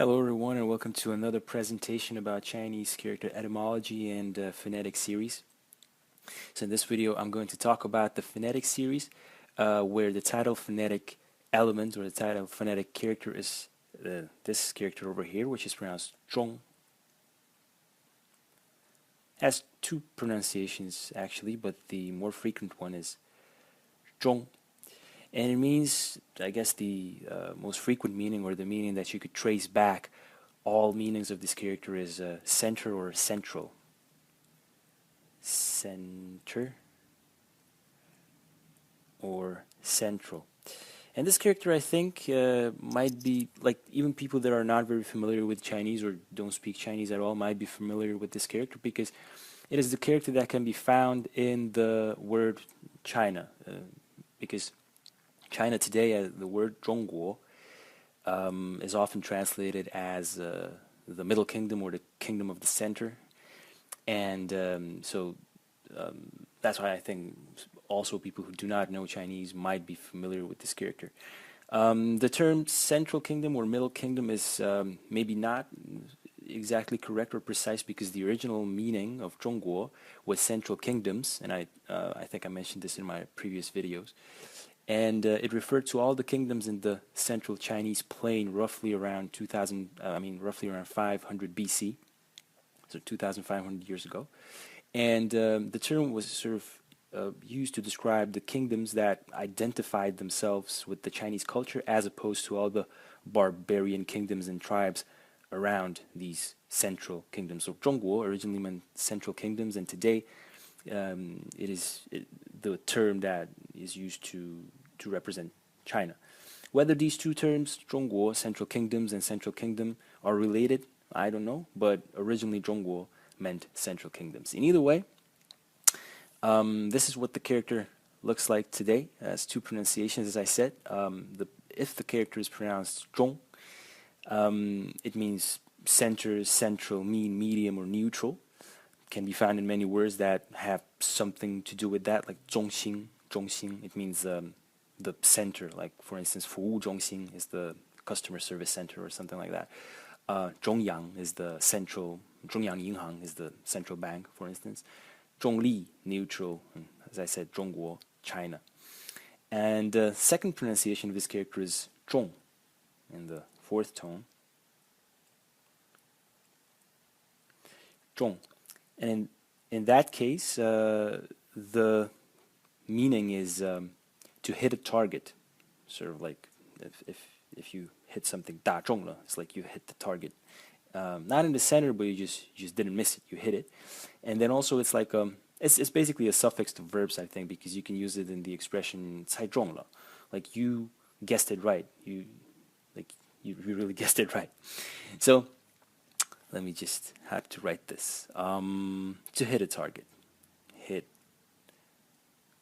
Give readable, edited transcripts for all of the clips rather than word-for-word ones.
Hello everyone and welcome to another presentation about Chinese character etymology and phonetic series. So in this video I'm going to talk about the phonetic series where the title phonetic element or the title phonetic character is this character over here, which is pronounced zhong. Has two pronunciations actually, but the more frequent one is zhong. And it means, I guess, the most frequent meaning, or the meaning that you could trace back all meanings of this character, is center or central. Center or central. And this character, I think, might be, like, even people that are not very familiar with Chinese or don't speak Chinese at all might be familiar with this character, because it is the character that can be found in the word China, because China today, the word 中国 is often translated as the Middle Kingdom or the Kingdom of the Center, and so that's why I think also people who do not know Chinese might be familiar with this character. The term Central Kingdom or Middle Kingdom is maybe not exactly correct or precise, because the original meaning of 中国 was Central Kingdoms, and I think I mentioned this in my previous videos. And it referred to all the kingdoms in the central Chinese plain, roughly around 500 BC, so 2,500 years ago. And the term was sort of used to describe the kingdoms that identified themselves with the Chinese culture, as opposed to all the barbarian kingdoms and tribes around these central kingdoms. So 中国 originally meant central kingdoms, and today it is the term that is used to represent China. Whether these two terms, 中国, central kingdoms, and central kingdom, are related, I don't know, but originally 中国 meant central kingdoms. In either way, this is what the character looks like today. It has two pronunciations, as I said. If the character is pronounced 中, it means center, central, mean, medium, or neutral. It can be found in many words that have something to do with that, like 中心. It means the center, like, for instance, 服务中心 is the customer service center or something like that. 中央 is the central, 中央银行 is the central bank, for instance. 中立, neutral, and as I said, 中国, China. And the second pronunciation of this character is 中 in the fourth tone. 中. And in that case, the meaning is to hit a target, sort of like if you hit something, 打中了, it's like you hit the target, not in the center, but you just didn't miss it, you hit it. And then also it's like it's basically a suffix to verbs, I think, because you can use it in the expression 猜中了, like you guessed it right, you really guessed it right. So let me just have to write this. To hit a target, hit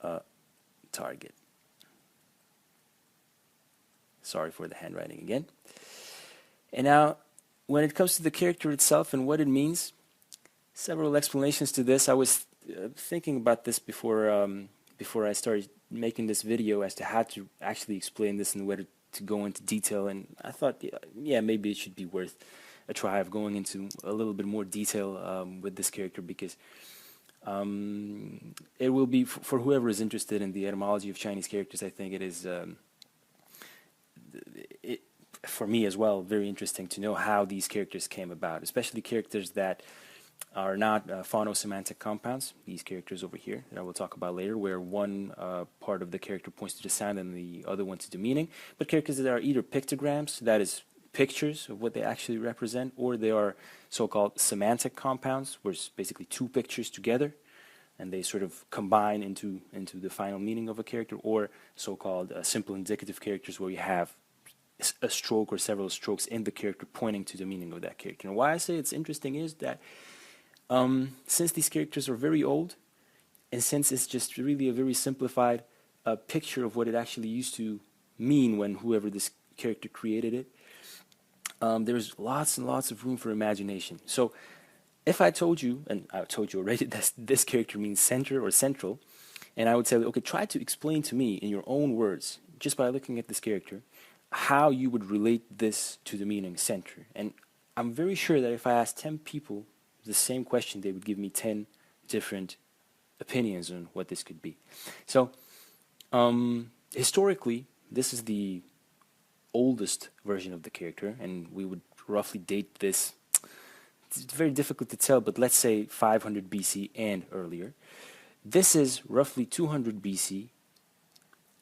a target. Sorry for the handwriting again. And now, when it comes to the character itself and what it means, several explanations to this. I was thinking about this before I started making this video, as to how to actually explain this and whether to go into detail. And I thought, yeah, maybe it should be worth a try of going into a little bit more detail with this character, because it will be, for whoever is interested in the etymology of Chinese characters, I think it is, for me as well, very interesting to know how these characters came about, especially characters that are not phonosemantic compounds, these characters over here that I will talk about later, where one part of the character points to the sound and the other one to the meaning, but characters that are either pictograms, that is pictures of what they actually represent, or they are so-called semantic compounds, where it's basically two pictures together and they sort of combine into the final meaning of a character, or so-called simple indicative characters, where you have a stroke or several strokes in the character pointing to the meaning of that character. And why I say it's interesting is that since these characters are very old, and since it's just really a very simplified picture of what it actually used to mean when whoever this character created it, there's lots and lots of room for imagination. So if I told you, and I told you already, that this character means center or central, and I would say, okay, try to explain to me in your own words, just by looking at this character, how you would relate this to the meaning center. And I'm very sure that if I asked 10 people the same question, they would give me 10 different opinions on what this could be. So, historically, this is the oldest version of the character, and we would roughly date this. It's very difficult to tell, but let's say 500 BC and earlier. This is roughly 200 BC,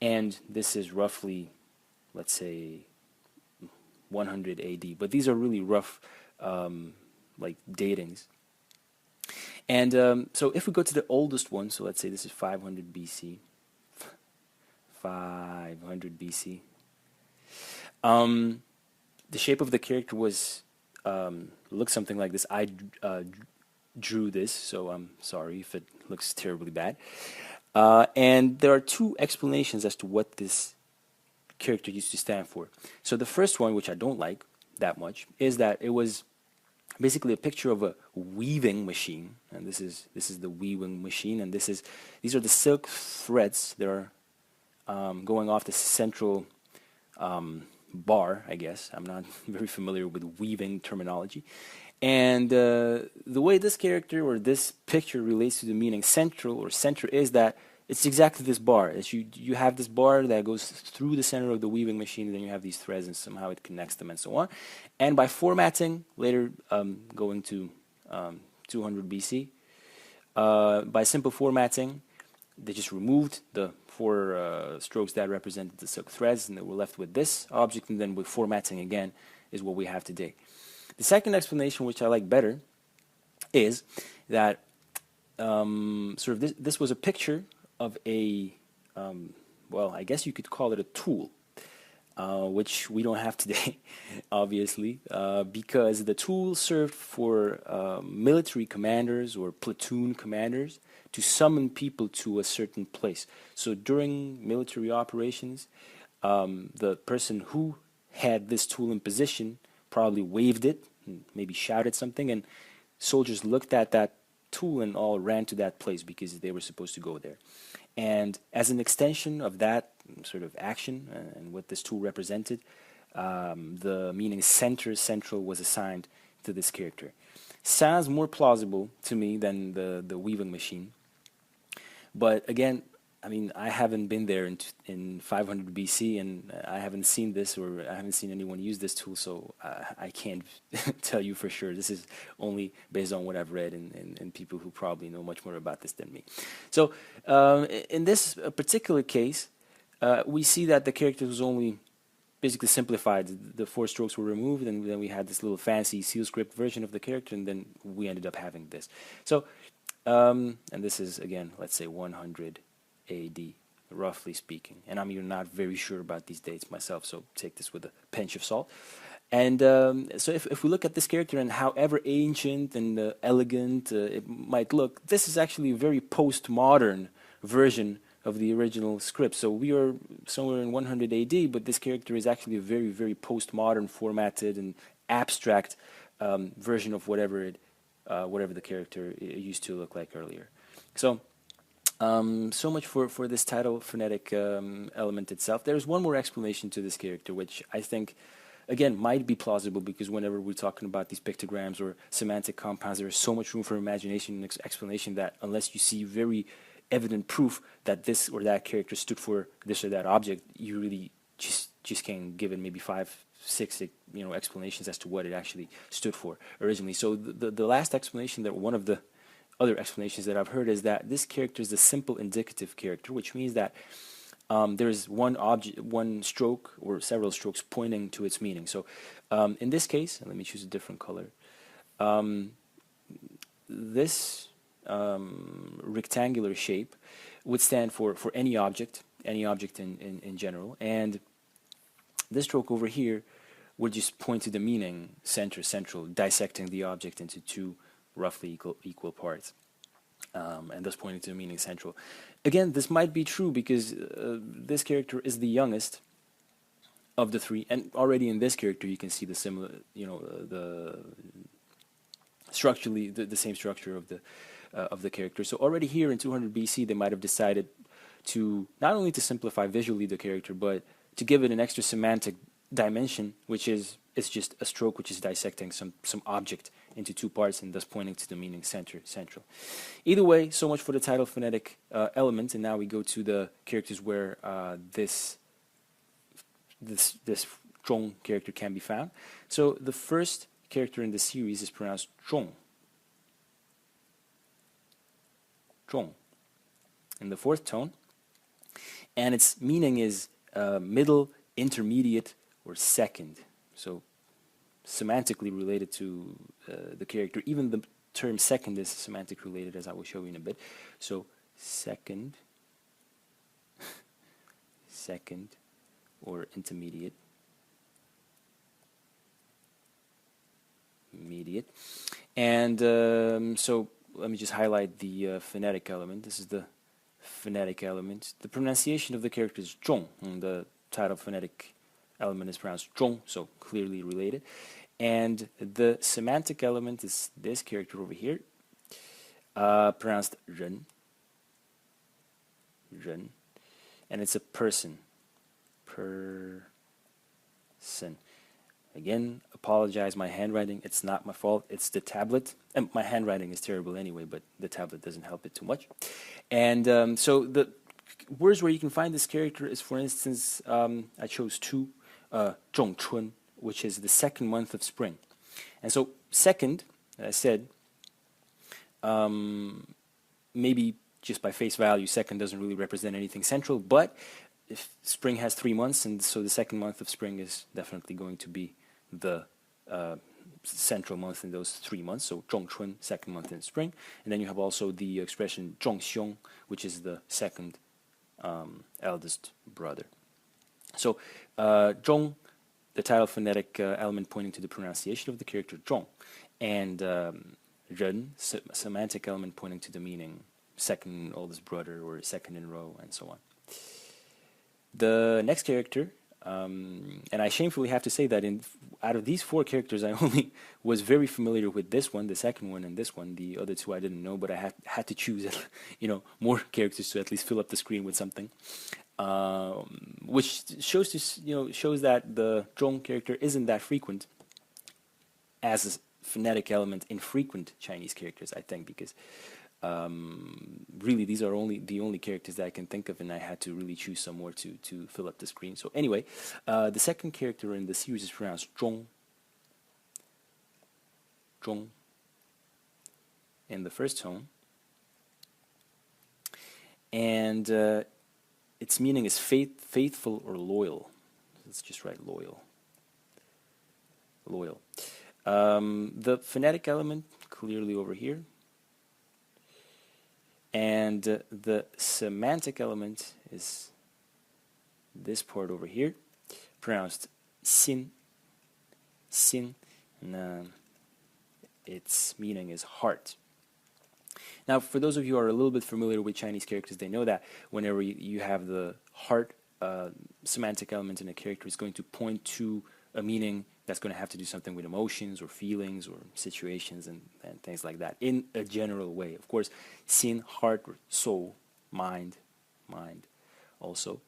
and this is roughly, let's say, 100 AD. But these are really rough, like datings. And so if we go to the oldest one, so let's say this is 500 BC, 500 BC. The shape of the character was looks something like this. I drew this, so I'm sorry if it looks terribly bad. And there are two explanations as to what this character used to stand for. So the first one, which I don't like that much, is that it was basically a picture of a weaving machine, and this is the weaving machine, and these are the silk threads that are going off the central bar, I guess. I'm not very familiar with weaving terminology. And the way this character or this picture relates to the meaning central or center is that it's exactly this bar. It's you have this bar that goes through the center of the weaving machine, and then you have these threads, and somehow it connects them, and so on. And by formatting, later going to 200 BC, by simple formatting, they just removed the four strokes that represented the silk threads, and they were left with this object, and then with formatting again is what we have today. The second explanation, which I like better, is that sort of this was a picture of a, well, I guess you could call it a tool, which we don't have today, obviously, because the tool served for military commanders or platoon commanders to summon people to a certain place. So during military operations, the person who had this tool in position probably waved it, maybe shouted something, and soldiers looked at that tool and all ran to that place because they were supposed to go there. And as an extension of that sort of action and what this tool represented, the meaning central was assigned to this character. Sounds more plausible to me than the weaving machine. But again, I mean, I haven't been there in 500 BC, and I haven't seen this, or I haven't seen anyone use this tool, so I can't tell you for sure. This is only based on what I've read and people who probably know much more about this than me. So in this particular case, we see that the character was only basically simplified. The four strokes were removed, and then we had this little fancy seal script version of the character, and then we ended up having this. So, and this is, again, let's say 100 AD, roughly speaking. And I'm even not very sure about these dates myself, so take this with a pinch of salt. And so if we look at this character and however ancient and elegant it might look, this is actually a very postmodern version of the original script. So we are somewhere in 100 AD, but this character is actually a very, very postmodern, formatted, and abstract version of whatever the character used to look like earlier. So so much for this title phonetic element itself. There's one more explanation to this character, which I think, again, might be plausible, because whenever we're talking about these pictograms or semantic compounds, there is so much room for imagination and explanation that unless you see very evident proof that this or that character stood for this or that object, you really just can't give it maybe 5, 6 explanations as to what it actually stood for originally. So the last explanation, that one of the other explanations that I've heard, is that this character is a simple indicative character, which means that there's one stroke or several strokes pointing to its meaning. So in this case, let me choose a different color. This rectangular shape would stand for any object in general, and this stroke over here would just point to the meaning central, dissecting the object into two roughly equal parts, and thus pointing to the meaning central. Again, this might be true because this character is the youngest of the three, and already in this character you can see the similar, the structurally the same structure of the character. So already here in 200 BC, they might have decided to not only to simplify visually the character, but to give it an extra semantic dimension, which is it's just a stroke which is dissecting some object into two parts and thus pointing to the meaning central. Either way, so much for the title phonetic element, and now we go to the characters where this zhong character can be found. So the first character in the series is pronounced zhong. Zhong. In the fourth tone, and its meaning is middle, intermediate, or second. So semantically related to the character. Even the term second is semantic related, as I will show you in a bit. So second, second, or intermediate, immediate. And so let me just highlight the phonetic element. This is the phonetic element. The pronunciation of the character is zhong, and the title phonetic element is pronounced zhong, so clearly related. And the semantic element is this character over here, pronounced ren, ren, and it's a person, person. Again, apologize, my handwriting, it's not my fault, it's the tablet. And my handwriting is terrible anyway, but the tablet doesn't help it too much. And so the words where you can find this character is, for instance, I chose two, zhong1, which is the second month of spring. And so second, as I said, maybe just by face value, second doesn't really represent anything central, but if spring has 3 months, and so the second month of spring is definitely going to be the central month in those 3 months, so zhong1, second month in spring. And then you have also the expression zhongxiong, which is the second eldest brother. So zhong, the title phonetic element pointing to the pronunciation of the character zhong, and ren, semantic element pointing to the meaning second oldest brother or second in row, and so on. The next character, and I shamefully have to say that out of these 4 characters, I only was very familiar with this one, the second one, and this one. The other 2 I didn't know, but I had to choose, more characters to at least fill up the screen with something, which shows that the zhong character isn't that frequent as a phonetic element in frequent Chinese characters, I think, because really these are the only characters that I can think of, and I had to really choose some more to fill up the screen. So anyway, the second character in the series is pronounced zhong, zhong, in the first tone, and its meaning is faithful or loyal. Let's just write loyal. Loyal. The phonetic element clearly over here. And the semantic element is this part over here, pronounced xin, xin, and its meaning is heart. Now, for those of you who are a little bit familiar with Chinese characters, they know that whenever you have the heart semantic element in a character, it's going to point to a meaning that's going to have to do something with emotions or feelings or situations and things like that in a general way. Of course, xin, heart, or soul, mind also,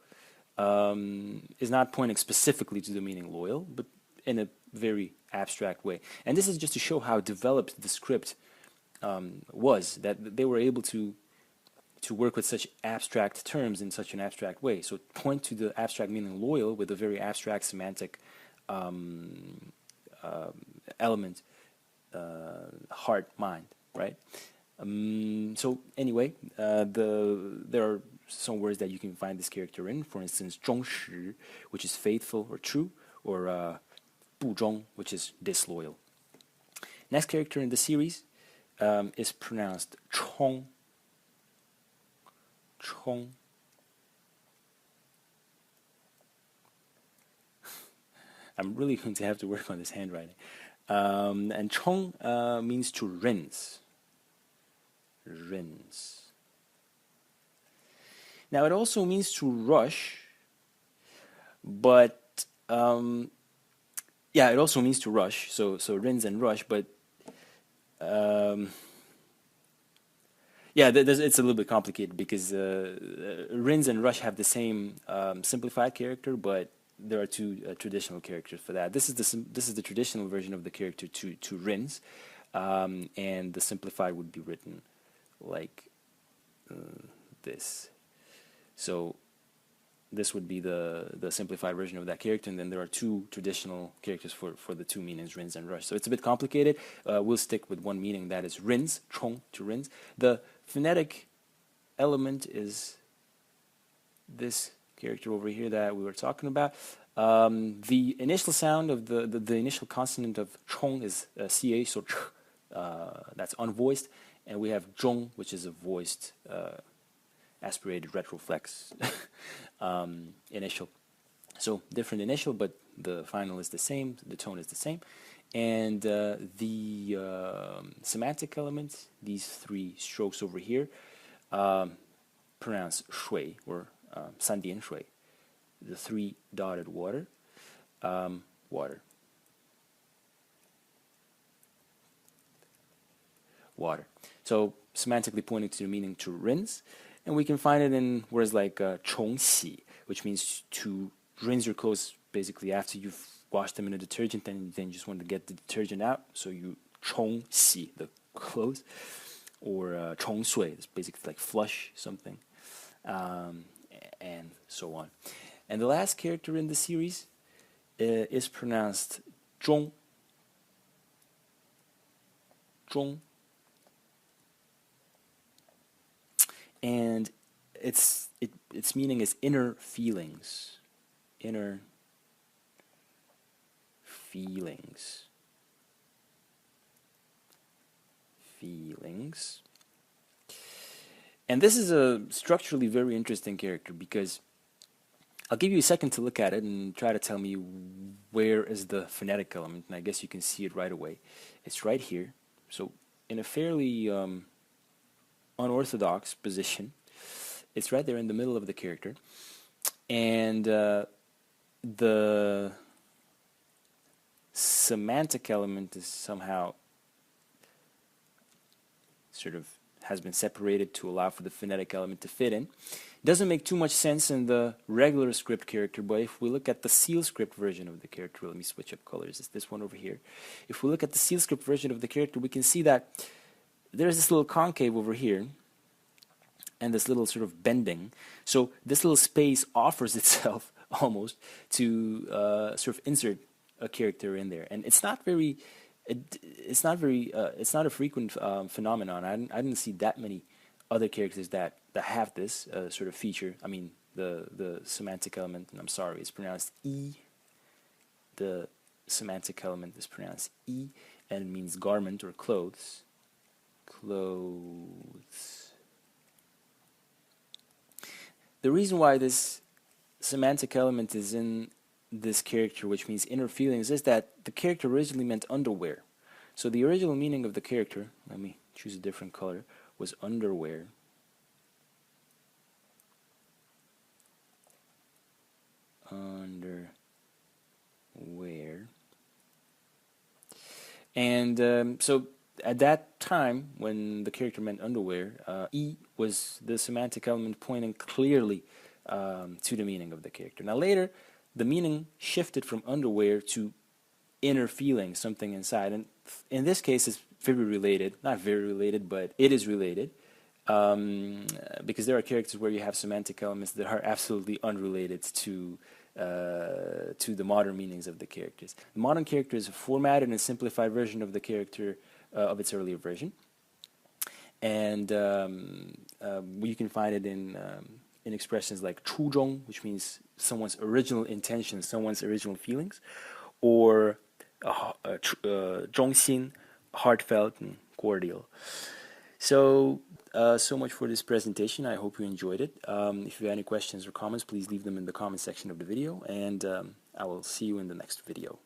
is not pointing specifically to the meaning loyal, but in a very abstract way. And this is just to show how developed the script was, that they were able to work with such abstract terms in such an abstract way. So point to the abstract meaning loyal with a very abstract semantic element, heart, mind, right? So anyway, there are some words that you can find this character in. For instance, 忠实, which is faithful or true, or 不忠, which is disloyal. Next character in the series is pronounced 冲, 冲. I'm really going to have to work on this handwriting. And 冲 means to rinse. Rinse. Now it also means to rush, but yeah, it also means to rush. So rinse and rush, but yeah, it's a little bit complicated because rinse and rush have the same simplified character, but there are two traditional characters for that. This is the traditional version of the character to rins, and the simplified would be written like this. So this would be the simplified version of that character, and then there are two traditional characters for the two meanings, rins and rush. So it's a bit complicated. We'll stick with one meaning, that is rins, zhong to rins. The phonetic element is this character over here that we were talking about. The initial sound of the initial consonant of zhong is ch, so that's unvoiced, and we have zhong, which is a voiced aspirated retroflex initial. So different initial, but the final is the same, the tone is the same. And the semantic elements, these three strokes over here, pronounce shui, or 三点水, the three dotted water, water. Water. So semantically pointing to the meaning to rinse. And we can find it in words like 冲洗, which means to rinse your clothes basically after you've washed them in a detergent, and then you just want to get the detergent out, so you 冲洗 the clothes. Or 冲水, it's basically like flush something, and so on. And the last character in the series is pronounced 中. 中. And its meaning is inner feelings. Inner feelings. Feelings. And this is a structurally very interesting character, because I'll give you a second to look at it and try to tell me where is the phonetic element, and I guess you can see it right away. It's right here. So in a fairly unorthodox position, it's right there in the middle of the character, and the semantic element is somehow sort of has been separated to allow for the phonetic element to fit in. It doesn't make too much sense in the regular script character, but if we look at the seal script version of the character, let me switch up colors, it's this one over here. If we look at the seal script version of the character, we can see that there's this little concave over here and this little sort of bending. So this little space offers itself almost to sort of insert a character in there, and it's not very it's not a frequent phenomenon. I didn't see that many other characters that have this sort of feature. I mean, the semantic element, and I'm sorry, it's pronounced E. The semantic element is pronounced E, and it means garment or clothes. Clothes. The reason why this semantic element is in this character, which means inner feelings, is that the character originally meant underwear. So the original meaning of the character, let me choose a different color, was underwear. Underwear. And so at that time, when the character meant underwear, E was the semantic element pointing clearly to the meaning of the character. Now later, the meaning shifted from underwear to inner feeling, something inside. And in this case, it's very related. Not very related, but it is related. Because there are characters where you have semantic elements that are absolutely unrelated to the modern meanings of the characters. The modern character is a formatted and simplified version of the character of its earlier version. And you can find it in expressions like 初衷, which means someone's original intention, someone's original feelings, or 衷心, heartfelt and cordial. So much for this presentation. I hope you enjoyed it. If you have any questions or comments, please leave them in the comment section of the video, and I will see you in the next video.